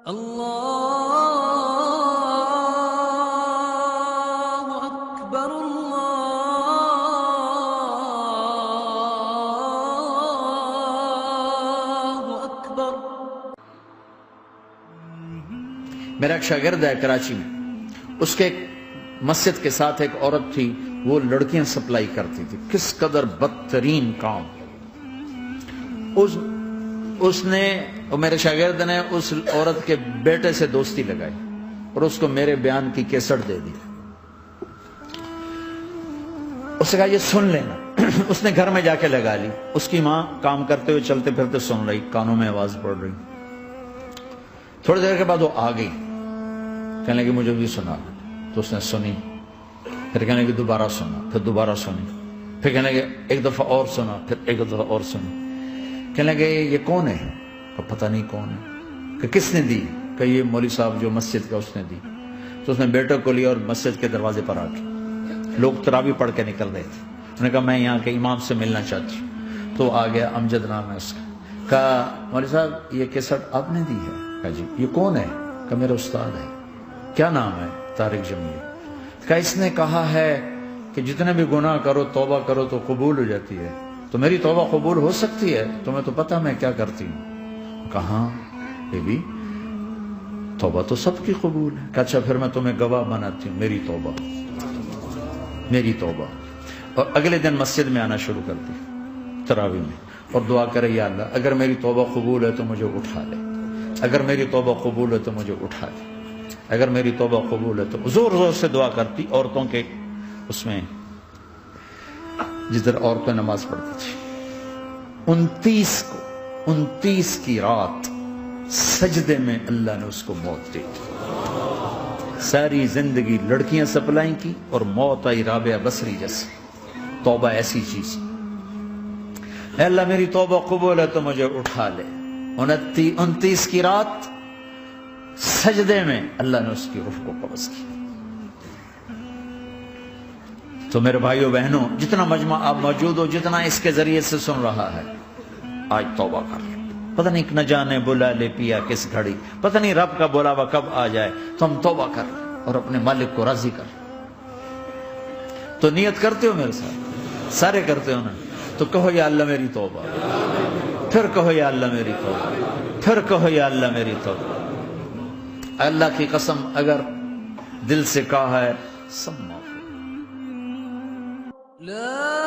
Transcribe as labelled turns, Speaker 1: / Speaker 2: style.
Speaker 1: اللہ اکبر اللہ اکبر۔
Speaker 2: میرا ایک شاگرد ہے کراچی میں، اس کے مسجد کے ساتھ ایک عورت تھی، وہ لڑکیاں سپلائی کرتی تھی۔ کس قدر بدترین کام! اس نے میرے شاگرد نے اس عورت کے بیٹے سے دوستی لگائی اور اس کو میرے بیان کی کیسٹ دے دی۔ اس نے کہا یہ سن لینا۔ اس نے گھر میں جا کے لگا لی۔ اس کی ماں کام کرتے ہوئے چلتے پھرتے سن رہی، کانوں میں آواز پڑ رہی۔ تھوڑی دیر کے بعد وہ آ گئی، کہنے لگی مجھے بھی سنا۔ تو اس نے سنی، پھر کہنے لگی دوبارہ سنا، پھر دوبارہ سنی، پھر کہنے لگی ایک دفعہ اور سنا، پھر ایک دفعہ اور سنی۔ کہنے لگے یہ کون ہے؟ پتہ نہیں کون ہے۔ کہ کس نے دی؟ کہ یہ مولوی صاحب جو مسجد کا اس نے دی۔ تو اس نے بیٹے کو لیا اور مسجد کے دروازے پر آ کے، لوگ تراویح پڑھ کے نکل رہے تھے، انہوں نے کہا میں یہاں کے امام سے ملنا چاہتی ہوں۔ تو آ گیا، امجد نام ہے اس کا۔ کہا مولوی صاحب یہ کیسٹ آپ نے دی ہے؟ کہا جی۔ یہ کون ہے؟ کہ میرا استاد ہے۔ کیا نام ہے؟ طارق جمیل۔ کہا اس نے کہا ہے کہ جتنے بھی گناہ کرو توبہ کرو تو قبول ہو جاتی ہے، تو میری توبہ قبول ہو سکتی ہے؟ تمہیں تو پتہ میں کیا کرتی ہوں۔ کہاں یہ بھی توبہ تو سب کی قبول ہے۔ کہ اچھا پھر میں تمہیں گواہ بناتی ہوں، میری توبہ، میری توبہ۔ اور اگلے دن مسجد میں آنا شروع کر دی تراویح میں، اور دعا کرے یا اللہ اگر میری توبہ قبول ہے تو مجھے اٹھا لے، اگر میری توبہ قبول ہے تو مجھے اٹھا لے، اگر میری توبہ قبول ہے تو زور زور سے دعا کرتی۔ عورتوں کے اس میں جدھر عورتیں نماز پڑھتی تھی، 29 کی رات سجدے میں اللہ نے اس کو موت دی۔ ساری زندگی لڑکیاں سپلائی کی اور موت آئی رابعہ بصری جیسے۔ توبہ ایسی چیز، اے اللہ میری توبہ قبول ہے تو مجھے اٹھا لے۔ 29 کی رات سجدے میں اللہ نے اس کی روح کو قبض کی۔ تو میرے بھائیوں بہنوں، جتنا مجمع آپ موجود ہو، جتنا اس کے ذریعے سے سن رہا ہے، آج توبہ کر لو۔ پتہ نہیں نہ جانے بلا لے پیا کس گھڑی، پتہ نہیں رب کا بلاوا کب آ جائے، تو ہم توبہ کر لیں اور اپنے مالک کو راضی کر لیں۔ تو نیت کرتے ہو میرے ساتھ؟ سارے کرتے ہو نا؟ تو کہو یا اللہ میری توبہ، پھر کہو یا اللہ میری توبہ، پھر کہو یا اللہ میری توبہ۔ اللہ کی قسم اگر دل سے کہا ہے سب معاف۔
Speaker 1: لا